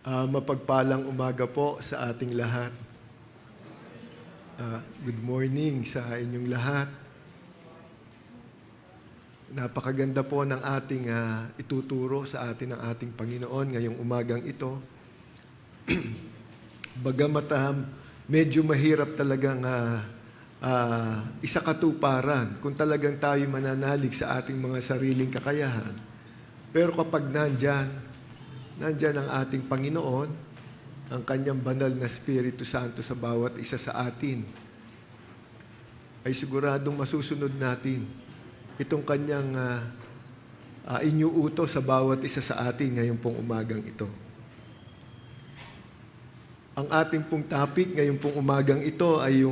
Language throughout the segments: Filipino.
Mapagpalang umaga po sa ating lahat. Good morning sa inyong lahat. Napakaganda po ng ating ituturo sa atin ng ating Panginoon ngayong umagang ito. Bagamat medyo mahirap talagang isakatuparan kung talagang tayo mananalig sa ating mga sariling kakayahan. Pero kapag nandyan ang ating Panginoon, ang Kanyang banal na Espiritu Santo sa bawat isa sa atin, ay siguradong masusunod natin itong Kanyang inyuutos sa bawat isa sa atin ngayong pong umagang ito. Ang ating pong topic ngayong pong umagang ito ay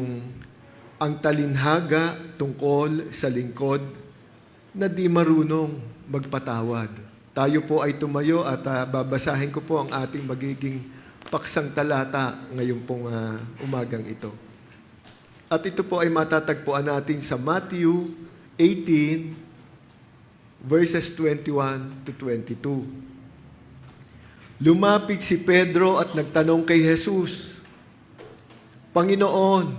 ang talinhaga tungkol sa lingkod na di marunong magpatawad. Tayo po ay tumayo at babasahin ko po ang ating magiging paksang talata ngayong pong umagang ito. At ito po ay matatagpuan natin sa Matthew 18, verses 21 to 22. Lumapit si Pedro at nagtanong kay Jesus, Panginoon,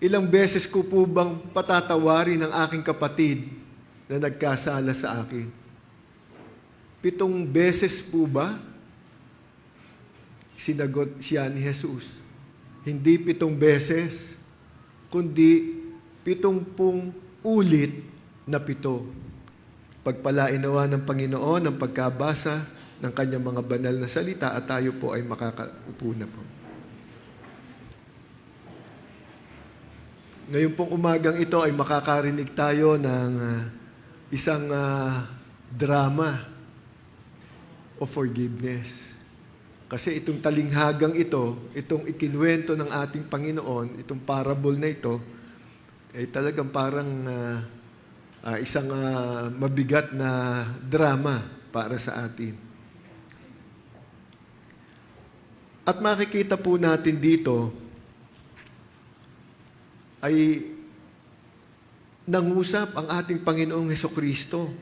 ilang beses ko po bang patatawarin ang aking kapatid na nagkasala sa akin? 7 beses po ba? Sinagot siya ni Jesus. Hindi 7 beses, kundi 70 ulit na 7. Pagpalain nawa ng Panginoon ang pagkabasa ng Kanyang mga banal na salita at tayo po ay makakaupo na po. Ngayon pong umagang ito ay makakarinig tayo ng isang drama o forgiveness. Kasi itong talinghagang ito, itong ikinuwento ng ating Panginoon, itong parable na ito, ay talagang parang isang mabigat na drama para sa atin. At makikita po natin dito ay nangusap ang ating Panginoong Hesukristo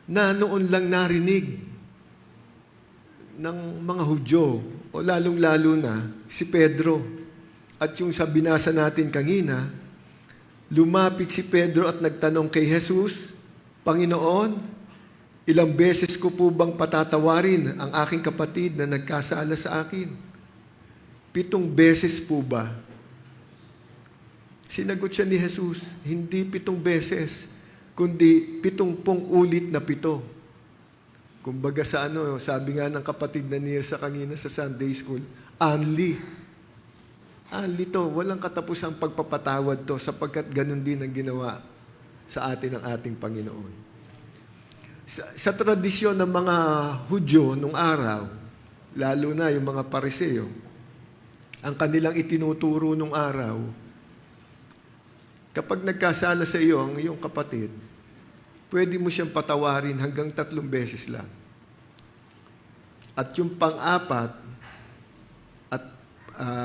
na noon lang narinig ng mga Hudyo, o lalong-lalo na si Pedro. At yung sa binasa natin kanina, lumapit si Pedro at nagtanong kay Jesus, Panginoon, ilang beses ko po bang patatawarin ang aking kapatid na nagkasala sa akin? 7 beses po ba? Sinagot siya ni Jesus, hindi 7 beses, kundi 70 ulit na 7. Kumbaga sa sabi nga ng kapatid na Nirsa kanina sa Sunday School, Anli to, walang katapusang pagpapatawad to sapagkat ganun din ang ginawa sa atin ng ating Panginoon. Sa tradisyon ng mga Hudyo nung araw, lalo na yung mga Pariseo, ang kanilang itinuturo nung araw, kapag nagkasala sa iyo ang iyong kapatid, pwede mo siyang patawarin hanggang 3 beses lang. At yung pang-4 at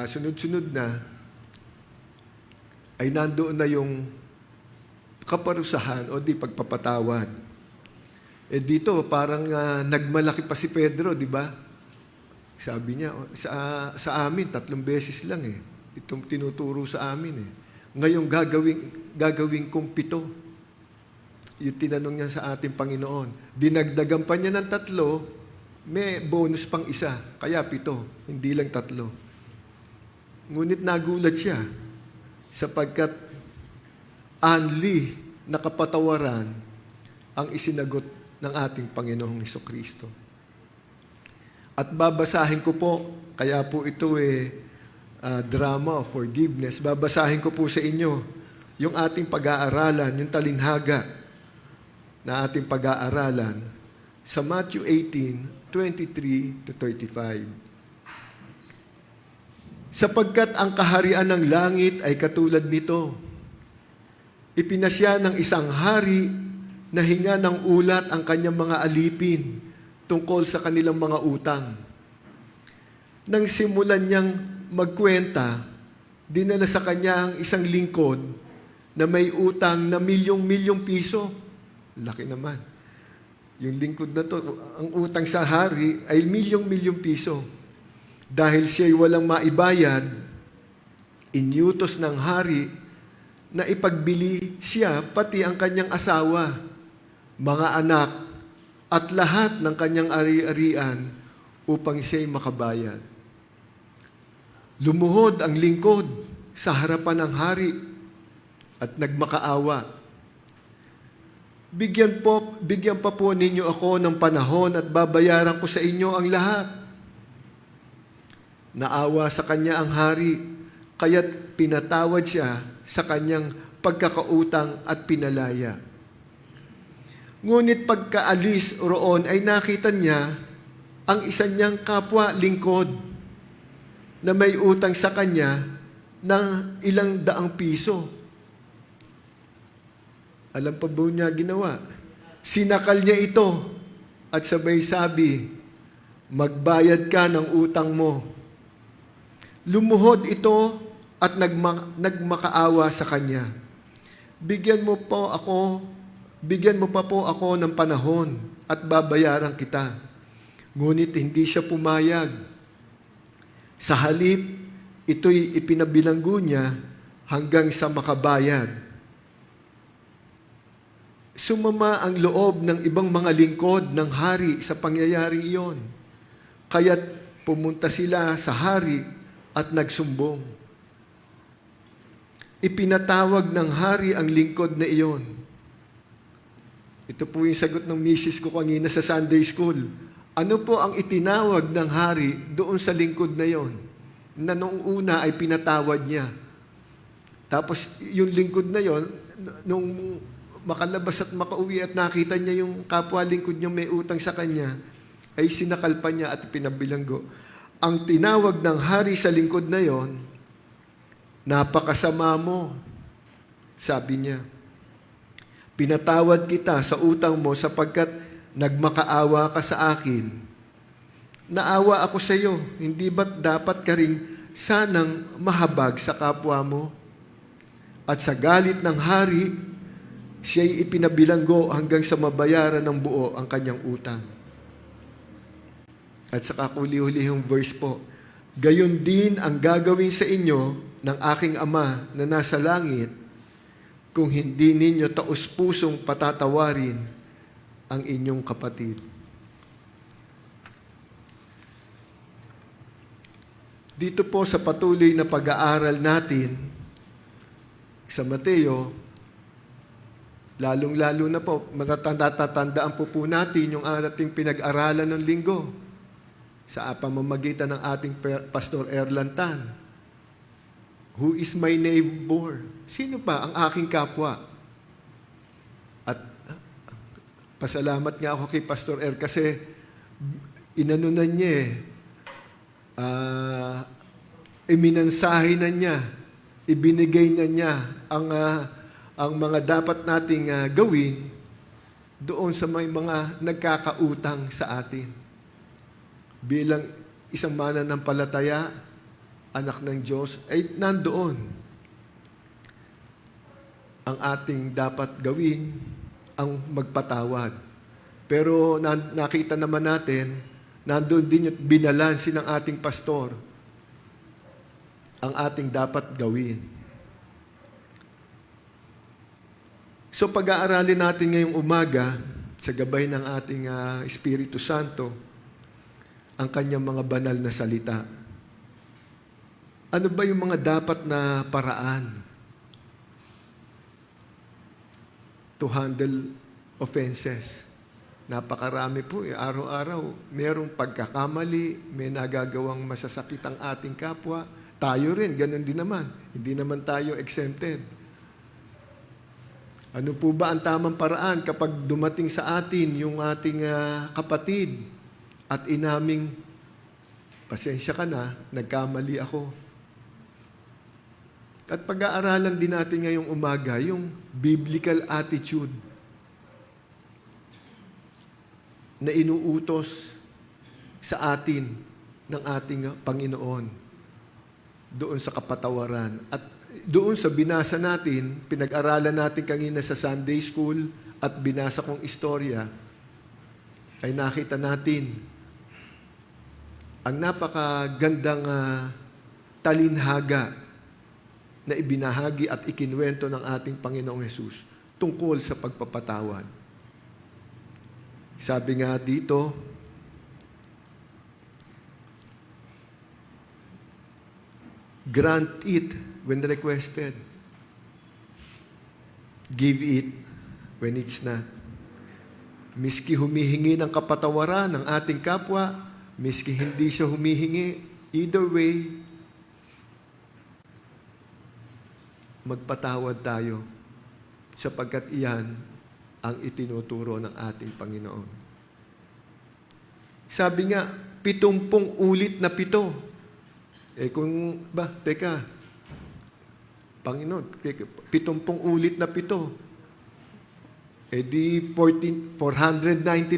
sunod-sunod na, ay nandoon na yung kaparusahan o di pagpapatawad. Dito, parang nagmalaki pa si Pedro, di ba? Sabi niya, sa amin, 3 beses lang Itong tinuturo sa amin Ngayon, gagawin kong 7. Yung tinanong niya sa ating Panginoon. Dinagdagan pa niya ng 3, may bonus pang 1, kaya 7, hindi lang 3. Ngunit nagulat siya, sapagkat anli na kapatawaran ang isinagot ng ating Panginoong Hesukristo. At babasahin ko po, kaya po ito drama of forgiveness, babasahin ko po sa inyo yung ating pag-aaralan, yung talinhaga na ating pag-aaralan sa Matthew 18, 23 to 35. Sapagkat ang kaharian ng langit ay katulad nito. Ipinasya ng isang hari na hinga ng ulat ang kanyang mga alipin tungkol sa kanilang mga utang. Nang simulan niyang magkwenta, dinala sa kanya ang isang lingkod na may utang na milyong-milyong piso. Laki naman. Yung lingkod na to, ang utang sa hari ay milyong-milyong piso. Dahil siya'y walang maibayad, inyutos ng hari na ipagbili siya pati ang kanyang asawa, mga anak, at lahat ng kanyang ari-arian upang siya'y makabayad. Lumuhod ang lingkod sa harapan ng hari at nagmakaawa. Bigyan pa po ninyo ako ng panahon at babayaran ko sa inyo ang lahat. Naawa sa kanya ang hari, kaya't pinatawad siya sa kanyang pagkakautang at pinalaya. Ngunit pagkaalis roon ay nakita niya ang isa niyang kapwa lingkod na may utang sa kanya ng ilang daang piso. Alam pa ba niya ginawa? Sinakal niya ito at sabay sabi, magbayad ka ng utang mo. Lumuhod ito at nagmakaawa sa kanya. Bigyan mo pa po ako ng panahon at babayaran kita. Ngunit hindi siya pumayag. Sa halip, ito'y ipinabilanggo niya hanggang sa makabayad. Sumama ang loob ng ibang mga lingkod ng hari sa pangyayari iyon. Kaya't pumunta sila sa hari at nagsumbong. Ipinatawag ng hari ang lingkod na iyon. Ito po yung sagot ng misis ko kanina sa Sunday School. Ano po ang itinawag ng hari doon sa lingkod na iyon? Na noong una ay pinatawad niya. Tapos yung lingkod na iyon, nung makalabas at makauwi at nakita niya yung kapwa lingkod niya may utang sa kanya, ay sinakal pa niya at pinabilanggo. Ang tinawag ng hari sa lingkod na yon, napakasama mo, sabi niya. Pinatawad kita sa utang mo sapagkat nagmakaawa ka sa akin. Naawa ako sa iyo, hindi ba't dapat ka ring sanang mahabag sa kapwa mo? At sa galit ng hari, siya'y ipinabilanggo hanggang sa mabayaran ng buo ang kanyang utang. At sa kakuli-hulihong verse po, gayon din ang gagawin sa inyo ng aking Ama na nasa langit kung hindi ninyo taus-pusong patatawarin ang inyong kapatid. Dito po sa patuloy na pag-aaral natin sa Mateo, lalong-lalo na po, matatandaan po natin yung ating pinag-aralan ng linggo sa pamamagitan ng ating Pastor Erlan Tan. Who is my neighbor? Sino pa ang aking kapwa? At pasalamat nga ako kay Pastor Er kasi inanunan niya iminansahe na niya, ibinigay na niya ang mga dapat nating gawin doon sa may mga nagkakautang sa atin. Bilang isang mananampalataya, anak ng Diyos, ay nandoon ang ating dapat gawin, ang magpatawad. Pero nakita naman natin, nandoon din yung binalansi ng ating pastor, ang ating dapat gawin. So pag-aaralin natin ngayong umaga, sa gabay ng ating Espiritu Santo, ang kanyang mga banal na salita. Ano ba yung mga dapat na paraan to handle offenses? Napakarami po. Araw-araw, mayroong pagkakamali, may nagagawang masasakit ang ating kapwa. Tayo rin, ganun din naman. Hindi naman tayo exempted. Ano po ba ang tamang paraan kapag dumating sa atin yung ating kapatid at inaming, pasensya ka na, nagkamali ako. At pag-aaralan din natin ngayong umaga yung biblical attitude na inuutos sa atin ng ating Panginoon doon sa kapatawaran. At doon sa binasa natin, pinag-aralan natin kanina sa Sunday School at binasa kong istorya, ay nakita natin ang napakagandang talinhaga na ibinahagi at ikinwento ng ating Panginoong Hesus tungkol sa pagpapatawad. Sabi nga dito, grant it when requested. Give it when it's not. Miski humihingi ng kapatawaran ng ating kapwa, miski hindi siya humihingi, either way, magpatawad tayo sapagkat iyan ang itinuturo ng ating Panginoon. Sabi nga, 70 ulit na 7. Panginoon, 70 ulit na 7. Di 490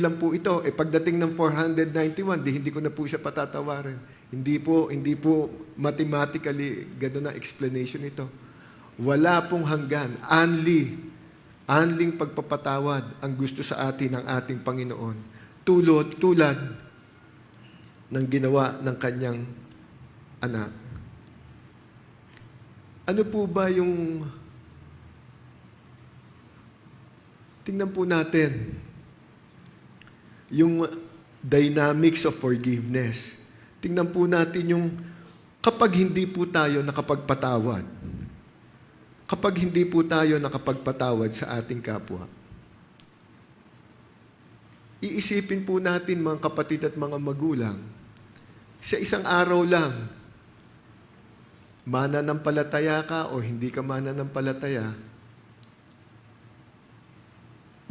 lang po ito. Pagdating ng 491, hindi ko na po siya patatawarin. Hindi po mathematically gano'n ang explanation ito. Wala pong hanggan. Anling pagpapatawad ang gusto sa atin ng ating Panginoon. Tulad ng ginawa ng kanyang anak. Ano po ba yung... Tingnan po natin yung dynamics of forgiveness. Tingnan po natin yung kapag hindi po tayo nakapagpatawad. Kapag hindi po tayo nakapagpatawad sa ating kapwa. Iisipin po natin mga kapatid at mga magulang, sa isang araw lang, mananampalataya ka o hindi ka mananampalataya,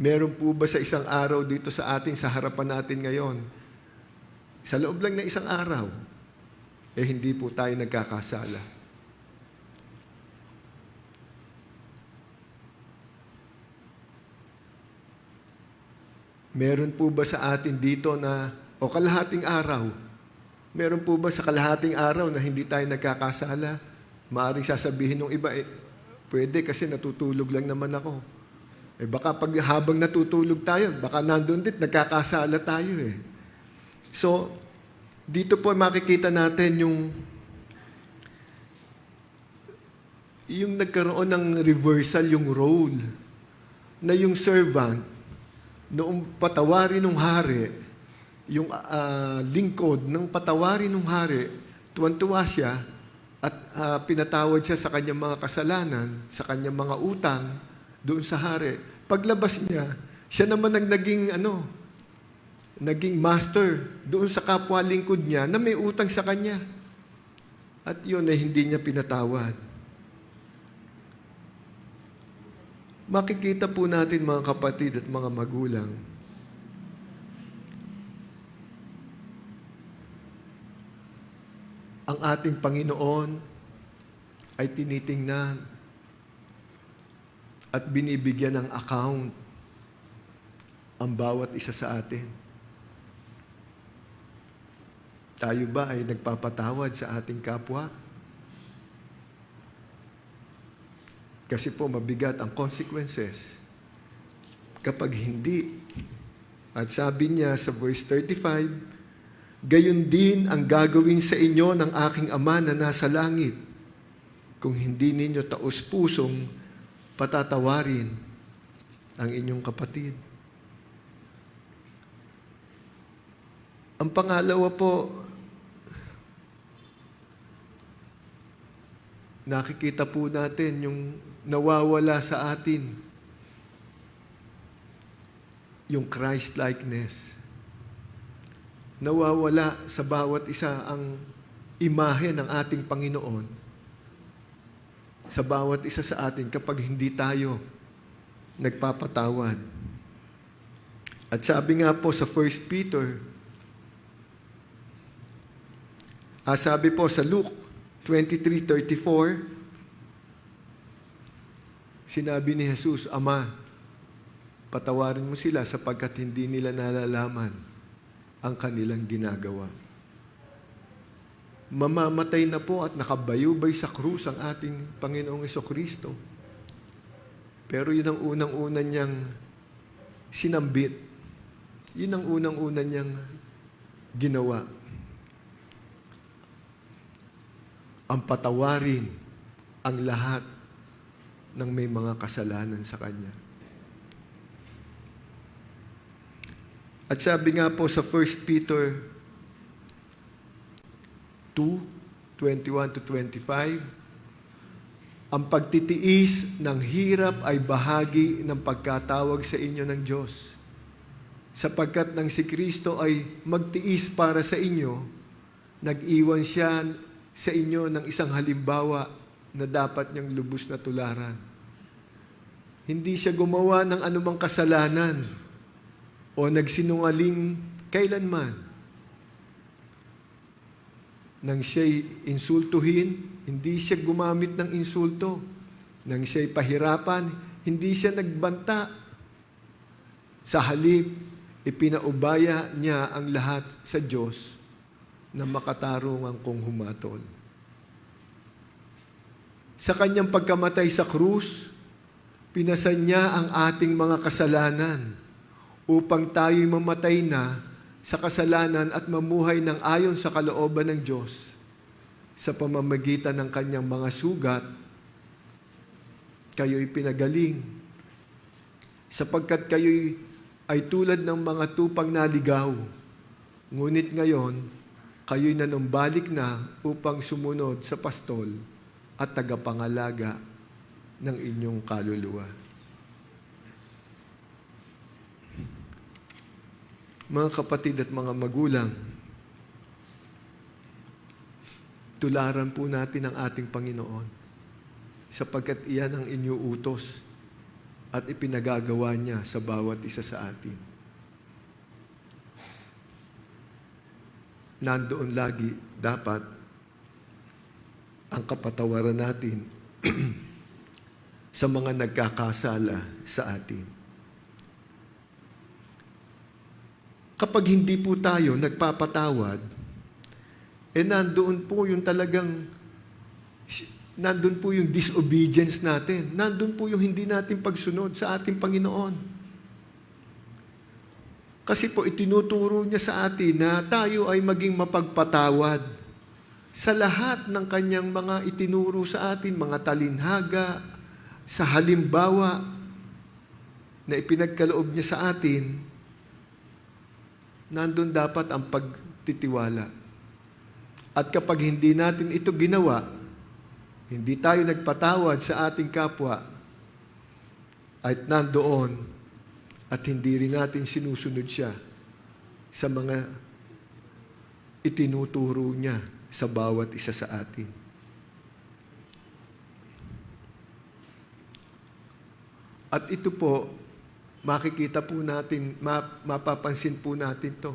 meron po ba sa isang araw dito sa harapan natin ngayon, sa loob lang ng isang araw, hindi po tayo nagkakasala? Meron po ba sa atin dito o kalahating araw, meron po ba sa kalahating araw na hindi tayo nagkakasala? Maaaring sasabihin ng iba, pwede kasi natutulog lang naman ako. Baka habang natutulog tayo, baka nandun din, nagkakasala tayo . So, dito po makikita natin yung nagkaroon ng reversal, yung role, na yung servant, noong patawarin ng hari, yung lingkod ng patawarin ng hari, tuwan-tuwa siya at pinatawad siya sa kanyang mga kasalanan, sa kanyang mga utang, doon sa hari. Paglabas niya, siya naman ang naging master doon sa kapwa lingkod niya na may utang sa kanya. At yun ay hindi niya pinatawad. Makikita po natin mga kapatid at mga magulang, ang ating Panginoon ay tinitingnan at binibigyan ng account ang bawat isa sa atin. Tayo ba ay nagpapatawad sa ating kapwa? Kasi po mabigat ang consequences kapag hindi. At sabi niya sa verse 35, gayon din ang gagawin sa inyo ng aking Ama na nasa langit kung hindi ninyo taos-pusong patatawarin ang inyong kapatid. Ang pangalawa po, nakikita po natin yung nawawala sa atin, yung Christ-likeness. Nawawala sa bawat isa ang imahe ng ating Panginoon sa bawat isa sa atin kapag hindi tayo nagpapatawad. At sabi nga po sa 1 Peter, sabi po sa Luke 23:34, sinabi ni Jesus, Ama, patawarin mo sila sapagkat hindi nila nalalaman ang kanilang ginagawa. Mamamatay na po at nakabayubay sa krus ang ating Panginoong Jesucristo. Pero yun ang unang-unang niyang sinambit. Yun ang unang-una niyang ginawa. Ang patawarin ang lahat ng may mga kasalanan sa Kanya. At sabi nga po sa 1 Peter 2:21-25, ang pagtitiis ng hirap ay bahagi ng pagkatawag sa inyo ng Diyos. Sapagkat nang si Kristo ay magtiis para sa inyo, nag-iwan siya sa inyo ng isang halimbawa na dapat niyang lubos na tularan. Hindi siya gumawa ng anumang kasalanan o nagsinungaling kailanman. Nang siya'y insultuhin, hindi siya gumamit ng insulto. Nang siya'y pahirapan, hindi siya nagbanta. Sa halip, ipinaubaya niya ang lahat sa Diyos na makatarungan kong humatol. Sa kanyang pagkamatay sa krus, pinasan niya ang ating mga kasalanan upang tayo'y mamatay na sa kasalanan at mamuhay ng ayon sa kalooban ng Diyos. Sa pamamagitan ng kanyang mga sugat, kayo'y pinagaling. Sapagkat kayo'y ay tulad ng mga tupang naligaw. Ngunit ngayon, kayo'y nanumbalik na upang sumunod sa pastol at tagapangalaga ng inyong kaluluwa. Mga kapatid at mga magulang, tularan po natin ang ating Panginoon sapagkat iyan ang inyong utos at ipinagagawa niya sa bawat isa sa atin. Nandoon lagi dapat ang kapatawaran natin sa mga nagkakasala sa atin. Kapag hindi po tayo nagpapatawad, nandoon po yung nandun po yung disobedience natin. Nandun po yung hindi natin pagsunod sa ating Panginoon. Kasi po itinuturo niya sa atin na tayo ay maging mapagpatawad sa lahat ng kanyang mga itinuro sa atin, mga talinhaga, sa halimbawa na ipinagkaloob niya sa atin. Nandun dapat ang pagtitiwala. At kapag hindi natin ito ginawa, hindi tayo nagpatawad sa ating kapwa, at nandoon, at hindi rin natin sinusunod siya sa mga itinuturo niya sa bawat isa sa atin. At ito po, makikita po natin, mapapansin po natin to.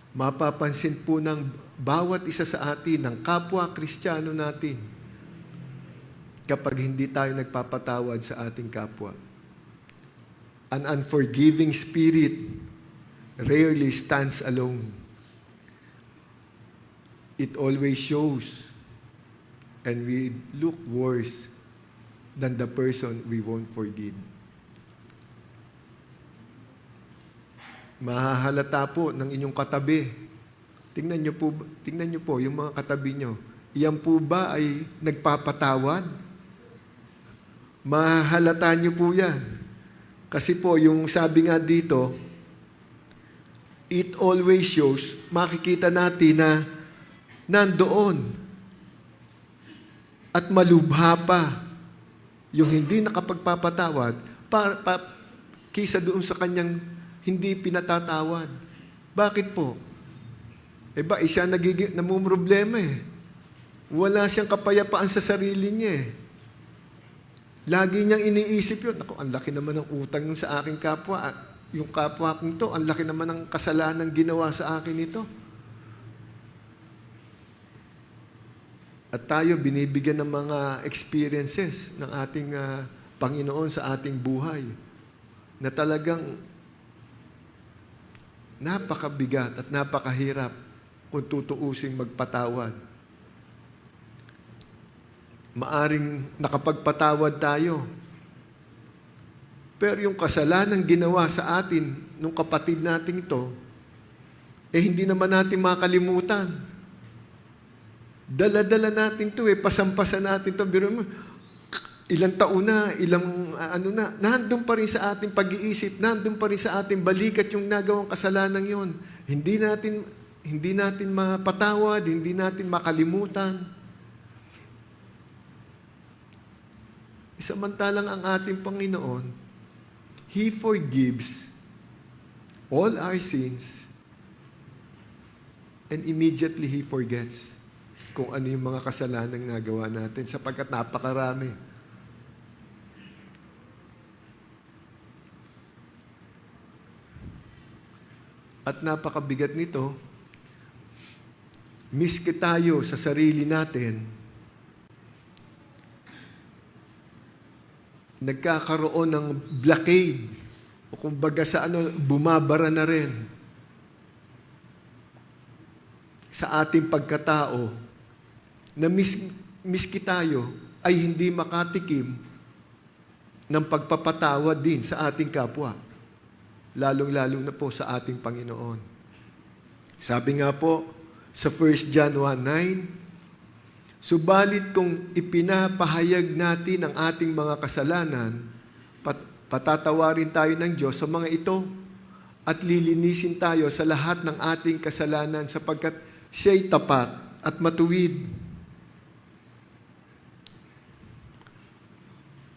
Mapapansin po ng bawat isa sa atin, ng kapwa Kristiyano natin, kapag hindi tayo nagpapatawad sa ating kapwa. An unforgiving spirit rarely stands alone. It always shows, and we look worse than the person we won't forgive. Mahahalata po ng inyong katabi. Tingnan niyo po yung mga katabi niyo. Iyan po ba ay nagpapatawad? Mahahalata niyo po yan. Kasi po, yung sabi nga dito, it always shows, makikita natin na nandoon at malubha pa yung hindi nakapagpapatawad kaysa doon sa kanyang hindi pinatatawad. Bakit po? Siya namumroblema eh. Wala siyang kapayapaan sa sarili niya eh. Lagi niyang iniisip yun. Ako, ang laki naman ng utang yung sa aking kapwa. Yung kapwa kong to, ang laki naman ng kasalanan ginawa sa akin ito. At tayo, binibigyan ng mga experiences ng ating Panginoon sa ating buhay na talagang napakabigat at napakahirap kung tutuusing magpatawad. Maaring nakapagpatawad tayo, Pero yung kasalanan ginawa sa atin nung kapatid natin ito, hindi naman natin makalimutan. Dala-dala natin to pasampasan natin to. Biro mo, ilang taon na, nandun pa rin sa ating pag-iisip, nandun pa rin sa ating balikat yung nagawang kasalanan yon. Hindi natin mapatawad, hindi natin makalimutan. Samantalang ang ating Panginoon, He forgives all our sins and immediately He forgets kung ano yung mga kasalanang nagawa natin sapagkat napakarami. At napakabigat nito, miski tayo sa sarili natin, nagkakaroon ng blockade o kumbaga bumabara na rin sa ating pagkatao na miski tayo ay hindi makatikim ng pagpapatawad din sa ating kapwa. Lalong-lalong na po sa ating Panginoon. Sabi nga po sa 1 John 1:9, subalit kung ipinapahayag natin ang ating mga kasalanan, patatawarin tayo ng Diyos sa mga ito at lilinisin tayo sa lahat ng ating kasalanan sapagkat Siya'y tapat at matuwid.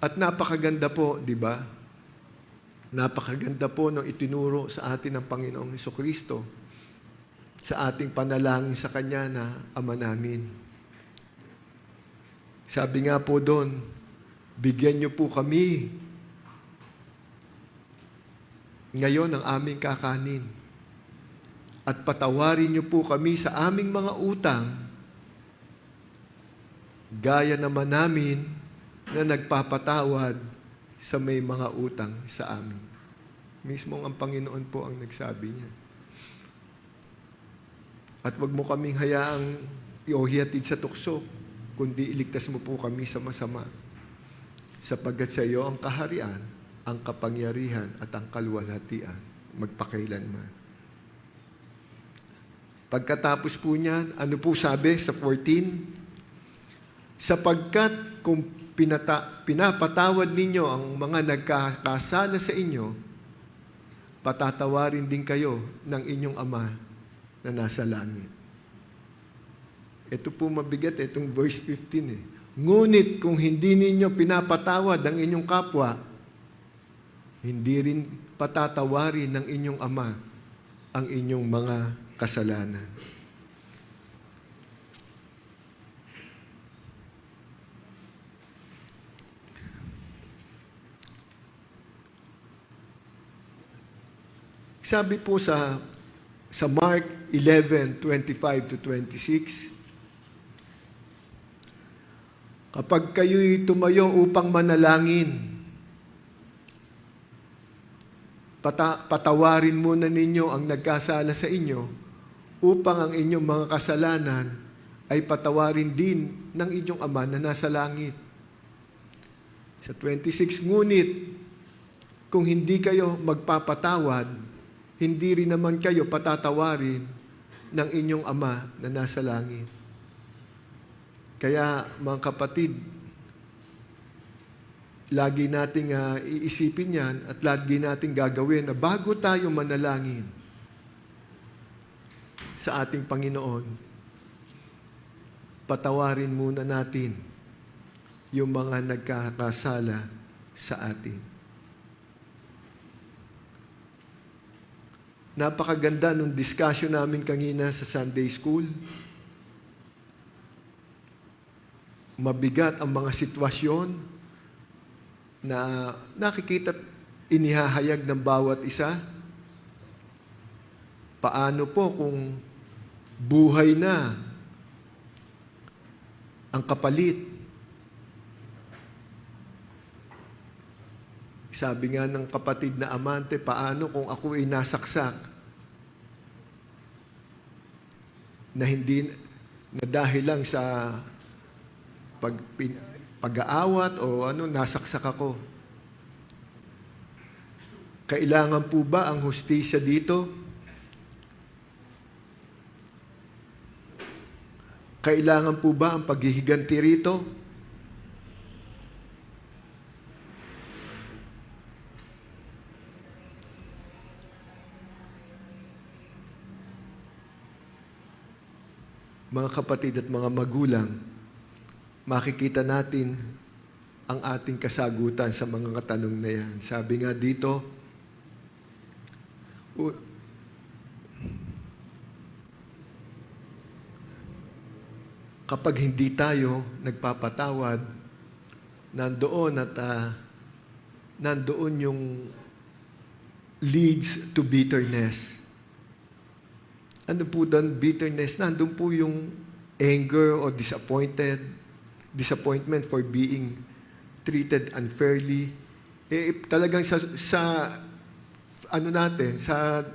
At napakaganda po, di ba? Napakaganda po nung itinuro sa atin ng Panginoong Hesukristo sa ating panalangin sa Kanya na Ama namin. Sabi nga po doon, bigyan niyo po kami ngayon ng aming kakanin at patawarin niyo po kami sa aming mga utang gaya naman namin na nagpapatawad sa may mga utang sa amin. Mismong ang Panginoon po ang nagsabi niya. At wag mo kaming hayaang ihihatid sa tukso, kundi iligtas mo po kami sa masama. Sapagkat sa iyo ang kaharian, ang kapangyarihan at ang kaluwalhatian magpakailanman. Pagkatapos po niyan, ano po sabi sa 14? Sapagkat kung pinapatawad ninyo ang mga nagkakasala sa inyo, patatawarin din kayo ng inyong Ama na nasa langit. Ito po mabigat, itong verse 15 Ngunit kung hindi ninyo pinapatawad ang inyong kapwa, hindi rin patatawarin ng inyong Ama ang inyong mga kasalanan. Sabi po sa Mark 11:25-26, kapag kayo'y tumayo upang manalangin, patawarin muna ninyo ang nagkasala sa inyo upang ang inyong mga kasalanan ay patawarin din ng inyong Ama na nasa langit. Sa 26, ngunit kung hindi kayo magpapatawad, hindi rin naman kayo patatawarin ng inyong Ama na nasa langit. Kaya mga kapatid, lagi nating iisipin yan at lagi nating gagawin na bago tayo manalangin sa ating Panginoon, patawarin muna natin yung mga nagkakasala sa atin. Napakaganda nung discussion namin kanina sa Sunday School. Mabigat ang mga sitwasyon na nakikita at inihahayag ng bawat isa. Paano po kung buhay na ang kapalit? Sabi nga ng kapatid na amante, paano kung ako ay nasaksak na hindi na dahil lang sa pag-aawat o nasaksak ako. Kailangan po ba ang hustisya dito? Kailangan po ba ang paghihiganti rito? Mga kapatid at mga magulang, makikita natin ang ating kasagutan sa mga katanong na yan. Sabi nga dito, kapag hindi tayo nagpapatawad, nandoon yung leads to bitterness. Ano po doon? Bitterness. Nandun po yung anger o disappointment for being treated unfairly. Talagang sa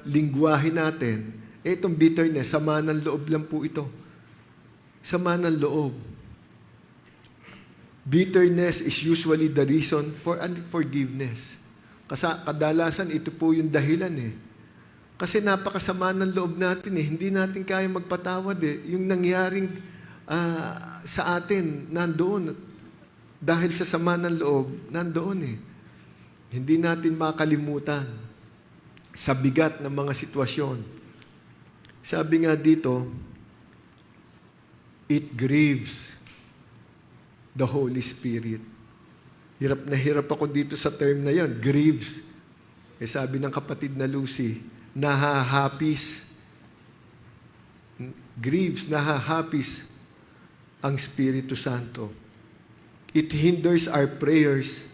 lingwahe natin, itong bitterness, sama ng loob lang po ito. Sama ng loob. Bitterness is usually the reason for unforgiveness. Kadalasan ito po yung dahilan Kasi napakasama ng loob natin Hindi natin kaya magpatawad Yung nangyaring sa atin, nandoon. Dahil sa sama ng loob, nandoon Hindi natin makalimutan sa bigat ng mga sitwasyon. Sabi nga dito, it grieves the Holy Spirit. Hirap na hirap ako dito sa term na yan, grieves. Sabi ng kapatid na Lucy, nahahapis. Grieves, nahahapis ang Espiritu Santo. It hinders our prayers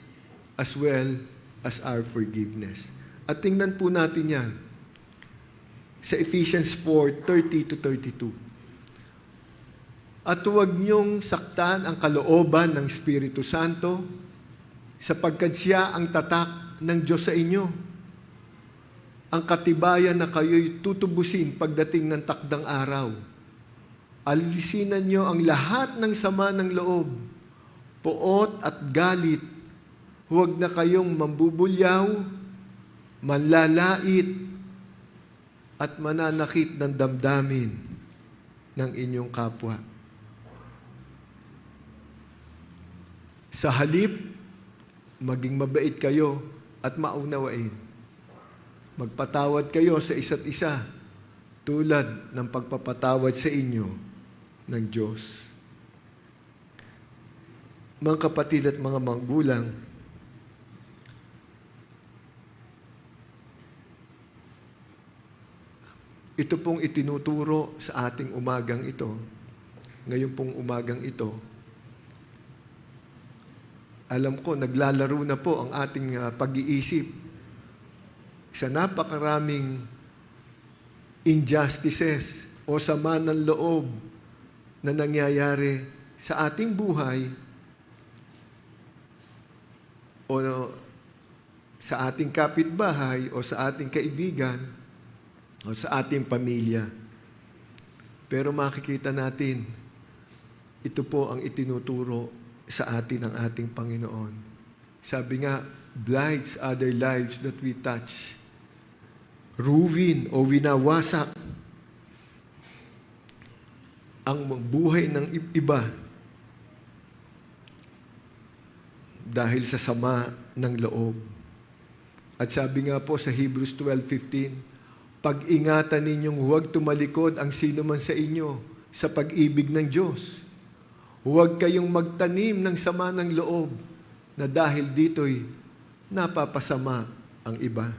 as well as our forgiveness. At tingnan po natin yan sa Ephesians 4:30-32. At huwag niyong saktan ang kalooban ng Espiritu Santo sapagkat siya ang tatak ng Diyos sa inyo. Ang katibayan na kayo'y tutubusin pagdating ng takdang araw. Alisinan niyo ang lahat ng sama ng loob, poot at galit. Huwag na kayong mambubulyaw, manlalait, at mananakit ng damdamin ng inyong kapwa. Sa halip, maging mabait kayo at maunawain. Magpatawad kayo sa isa't isa tulad ng pagpapatawad sa inyo ng Diyos. Mga kapatid at mga magulang, ito pong itinuturo sa ating umagang ito, ngayon pong umagang ito, alam ko, naglalaro na po ang ating pag-iisip sa napakaraming injustices o sama ng loob na nangyayari sa ating buhay o sa ating kapitbahay o sa ating kaibigan o sa ating pamilya. Pero makikita natin, ito po ang itinuturo sa atin ng ating Panginoon. Sabi nga, blights other lives that we touch. Ruin o winawasak ang buhay ng iba dahil sa sama ng loob. At sabi nga po sa Hebrews 12:15, pag-ingatan ninyong huwag tumalikod ang sino man sa inyo sa pag-ibig ng Diyos. Huwag kayong magtanim ng sama ng loob na dahil dito'y napapasama ang iba.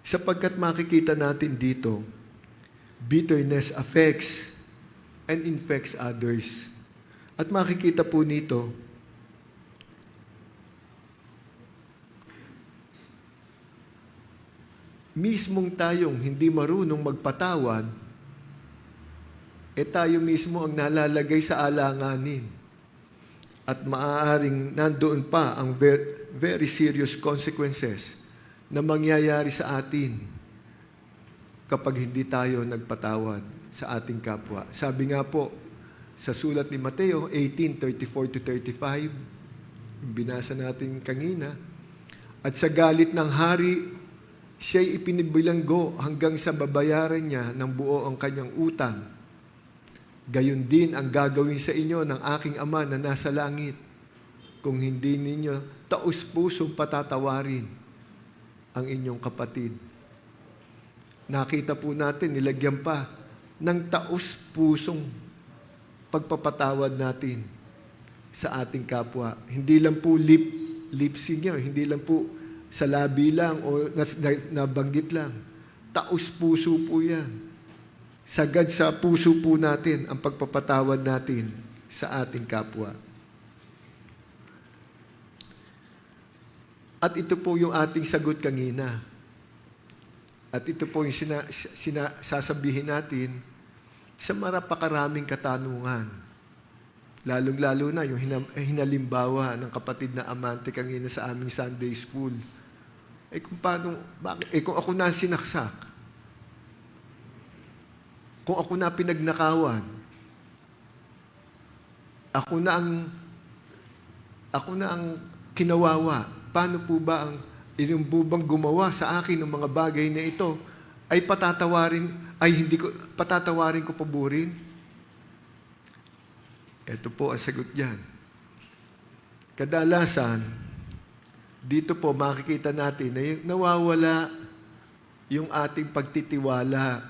Sapagkat makikita natin dito, bitterness affects and infects others. At makikita po nito, mismong tayong hindi marunong magpatawad, tayo mismo ang nalalagay sa alanganin. At maaaring nandoon pa ang very serious consequences na mangyayari sa atin kapag hindi tayo nagpatawad sa ating kapwa. Sabi nga po Sa sulat ni Mateo 18:34-35, yung binasa natin kanina, at sa galit ng hari, siya'y ipinibilanggo hanggang sa babayaran niya ng buo ang kanyang utang. Gayon din ang gagawin sa inyo ng aking Ama na nasa langit, kung hindi ninyo taus-pusong patatawarin ang inyong kapatid. Nakita po natin, nilagyan pa ng taus-pusong pagpapatawad natin sa ating kapwa. Hindi lang po lip-sync niya, hindi lang po sa labi lang o nabanggit lang. Taus-puso po yan. Sagad sa puso po natin ang pagpapatawad natin sa ating kapwa. At ito po yung ating sagot kanina. At ito po yung sasabihin natin sa marapakaraming katanungan. Lalong-lalo na yung hinalimbawa ng kapatid na amante kanina sa aming Sunday School. Kung ako na sinaksak, kung ako na pinagnakawan, ako na ang kinawawa, paano po ba ang inumbubang gumawa sa akin ng mga bagay na ito ay patatawarin ko paborin? Ito po ang sagot diyan. Kadalasan, dito po makikita natin na nawawala yung ating pagtitiwala,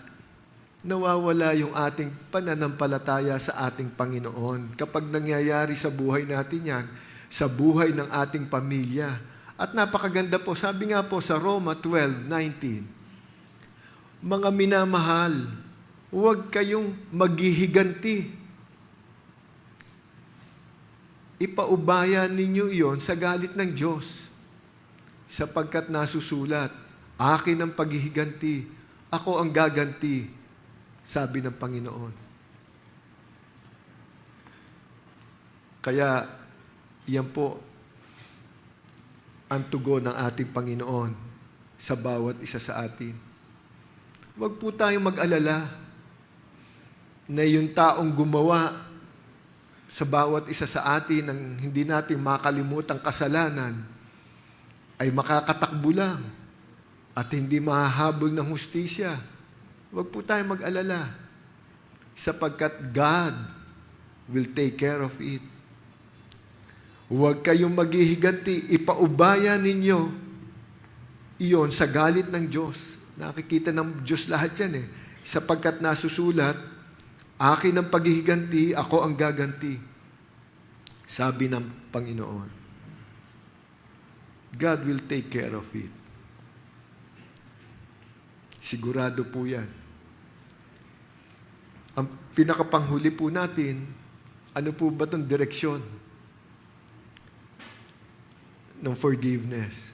nawawala yung ating pananampalataya sa ating Panginoon. Kapag nangyayari sa buhay natin yan, sa buhay ng ating pamilya. At napakaganda po, sabi nga po sa Roma 12:19, mga minamahal, huwag kayong maghihiganti. Ipaubaya ninyo iyon sa galit ng Diyos, sapagkat nasusulat, akin ang paghihiganti, ako ang gaganti, sabi ng Panginoon. Kaya, yan po ang tugon ng ating Panginoon sa bawat isa sa atin. Huwag po tayong mag-alala na yung taong gumawa sa bawat isa sa atin ng hindi natin makalimutan kasalanan ay makakatakbo lang at hindi mahahabol ng hustisya. Huwag po tayong mag-alala sapagkat God will take care of it. Huwag kayong maghihiganti, ipaubaya ninyo iyon sa galit ng Diyos. Nakikita ng Diyos lahat yan sapagkat nasusulat, akin ang paghihiganti, ako ang gaganti. Sabi ng Panginoon. God will take care of it. Sigurado po yan. Ang pinakapanghuli po natin, ano po ba itong direksyon ng forgiveness?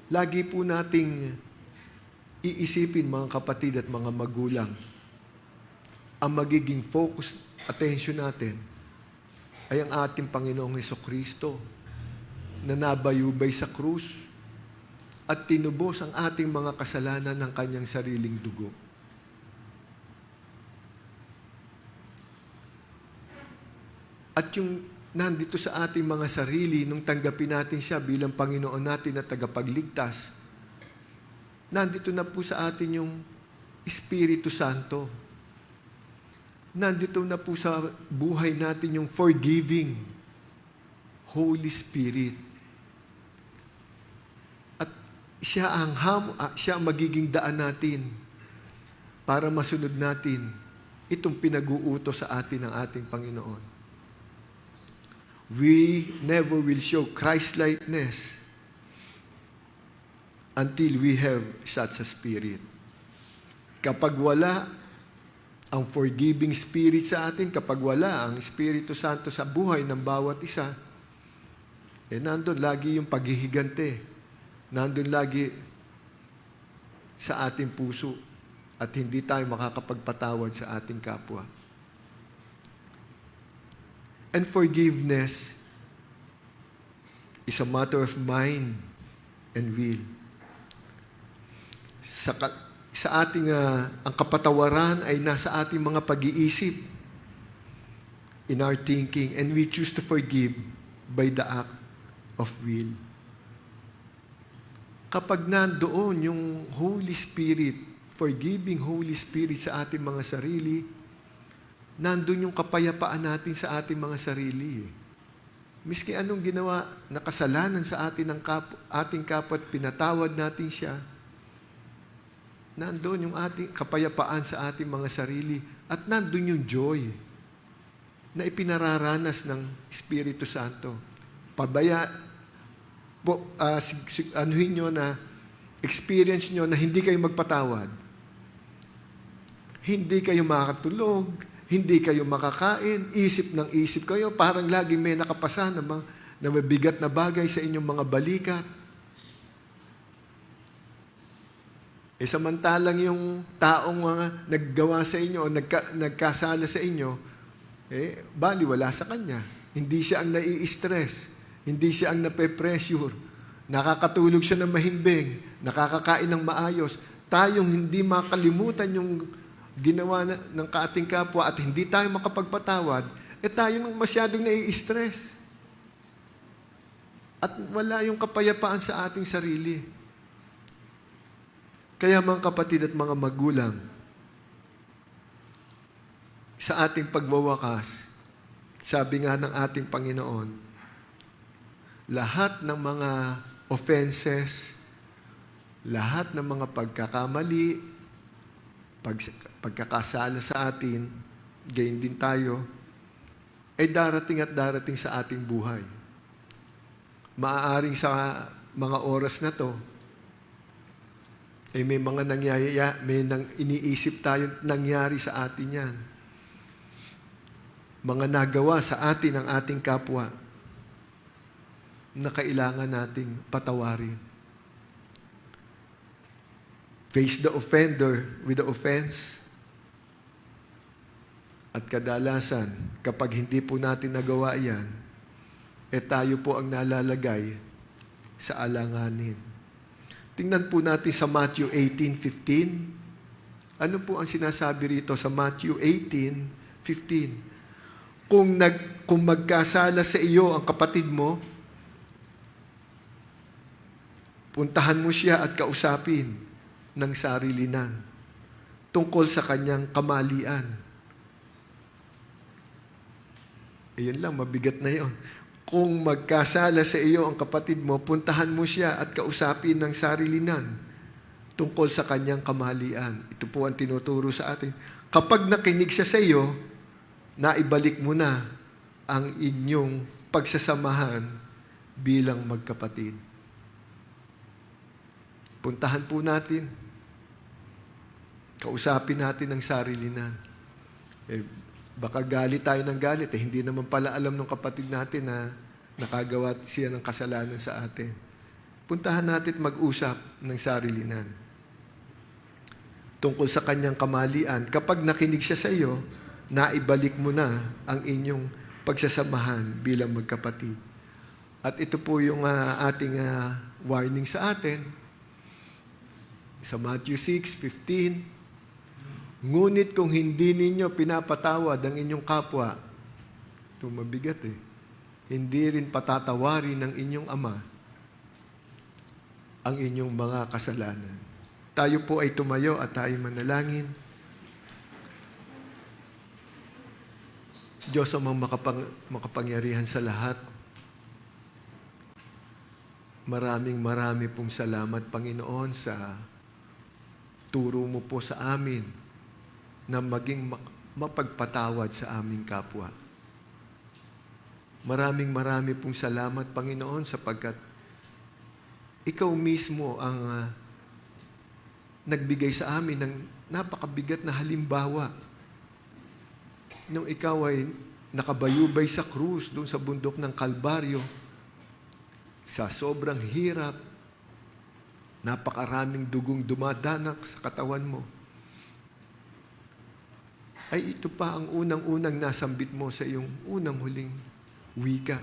Lagi po nating iisipin, mga kapatid at mga magulang, ang magiging focus, attention natin ay ang ating Panginoong Hesukristo na nabayubay sa krus at tinubos ang ating mga kasalanan ng kanyang sariling dugo. At yung nandito sa ating mga sarili, nung tanggapin natin siya bilang Panginoon natin at tagapagligtas, nandito na po sa atin yung Espiritu Santo. Nandito na po sa buhay natin yung forgiving Holy Spirit. At siya ang magiging daan natin para masunod natin itong pinag-uutos sa atin ng ating Panginoon. We never will show Christ-likeness until we have such a spirit. Kapag wala ang forgiving spirit sa atin, kapag wala ang Espiritu Santo sa buhay ng bawat isa, nandun lagi yung paghihigante. Nandun lagi sa ating puso at hindi tayo makakapagpatawad sa ating kapwa. And forgiveness is a matter of mind and will. sa ating, ang kapatawaran ay nasa ating mga pag-iisip, in our thinking, and we choose to forgive by the act of will. Kapag nandoon yung Holy Spirit, forgiving Holy Spirit sa ating mga sarili, nandun yung kapayapaan natin sa ating mga sarili. Miski anong ginawa na kasalanan sa atin ng ating kapwa at pinatawad natin siya, nandun yung ating kapayapaan sa ating mga sarili at nandun yung joy na ipinararanas ng Espiritu Santo. Anuhin nyo na experience nyo na hindi kayo magpatawad. Hindi kayo makatulog, hindi kayo makakain, isip ng isip kayo, parang laging may nakapasa na mabigat na bagay sa inyong mga balikat. Samantalang yung taong naggawa sa inyo o nagkasala sa inyo, baliwala sa kanya. Hindi siya ang nai-stress. Hindi siya ang nape-pressure. Nakakatulog siya ng mahimbing. Nakakakain ng maayos. Tayong hindi makalimutan yung ginawa ng ating kapwa at hindi tayo makapagpatawad, tayo nang masyadong nai-stress. At wala yung kapayapaan sa ating sarili. Kaya mga kapatid at mga magulang, sa ating pagwawakas, sabi nga ng ating Panginoon, lahat ng mga offenses, lahat ng mga pagkakamali, pagkakasala sa atin, gayon din tayo, ay darating at darating sa ating buhay. Maaaring sa mga oras na to, may mga iniisip tayo nangyari sa atin yan. Mga nagawa sa atin ng ating kapwa na kailangan nating patawarin. Face the offender with the offense. At kadalasan, kapag hindi po natin nagawa yan, tayo po ang nalalagay sa alanganin. Tingnan po natin sa Matthew 18:15. Ano po ang sinasabi rito sa Matthew 18:15? Kung magkasala sa iyo ang kapatid mo, puntahan mo siya at kausapin ng sarilinan tungkol sa kanyang kamalian. Iyon lang, mabigat na yon. Kung magkasala sa iyo ang kapatid mo, puntahan mo siya at kausapin ng sarilinan tungkol sa kanyang kamalian. Ito po ang tinuturo sa atin. Kapag nakinig siya sa iyo, naibalik mo na ang inyong pagsasamahan bilang magkapatid. Puntahan po natin. Kausapin natin ang sarilinan. Baka galit tayo ng galit. Hindi naman pala alam ng kapatid natin na nakagawa siya ng kasalanan sa atin. Puntahan natin at mag-usap ng sarilinan. Tungkol sa kanyang kamalian, kapag nakinig siya sa iyo, naibalik mo na ang inyong pagsasamahan bilang magkapatid. At ito po yung ating warning sa atin. Sa Matthew 6:15, ngunit kung hindi ninyo pinapatawad ang inyong kapwa, ito mabigat hindi rin patatawarin ng inyong Ama ang inyong mga kasalanan. Tayo po ay tumayo at tayo manalangin. Diyos ang makapangyarihan sa lahat. Marami pong salamat, Panginoon, sa turo mo po sa amin na maging mapagpatawad sa aming kapwa. Marami pong salamat, Panginoon, sapagkat ikaw mismo ang nagbigay sa amin ng napakabigat na halimbawa nung ikaw ay nakabayubay sa krus doon sa bundok ng Kalbaryo, sa sobrang hirap, napakaraming dugong dumadanak sa katawan mo, ay ito pa ang unang-unang nasambit mo sa iyong unang huling wika.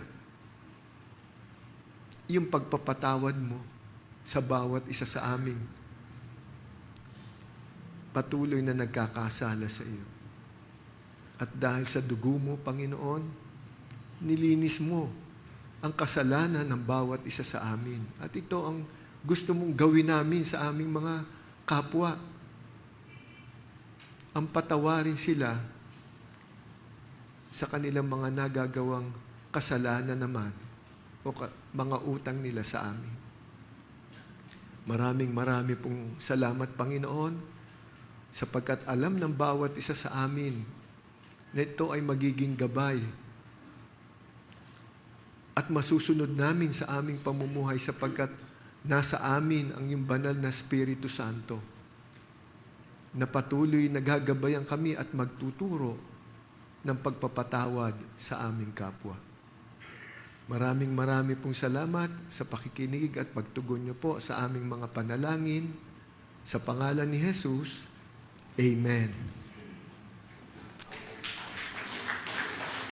Yung pagpapatawad mo sa bawat isa sa amin. patuloy na nagkakasala sa iyo. At dahil sa dugo mo, Panginoon, nilinis mo ang kasalanan ng bawat isa sa amin. At ito ang gusto mong gawin namin sa aming mga kapwa. Ang patawarin sila sa kanilang mga nagagawang kasalanan naman o mga utang nila sa amin. Marami pong salamat, Panginoon, sapagkat alam ng bawat isa sa amin na ito ay magiging gabay at masusunod namin sa aming pamumuhay sapagkat nasa amin ang iyong banal na Espiritu Santo na patuloy naggagabayan kami at magtuturo ng pagpapatawad sa aming kapwa. Marami pong salamat sa pakikinig at pagtugon niyo po sa aming mga panalangin. Sa pangalan ni Jesus, Amen.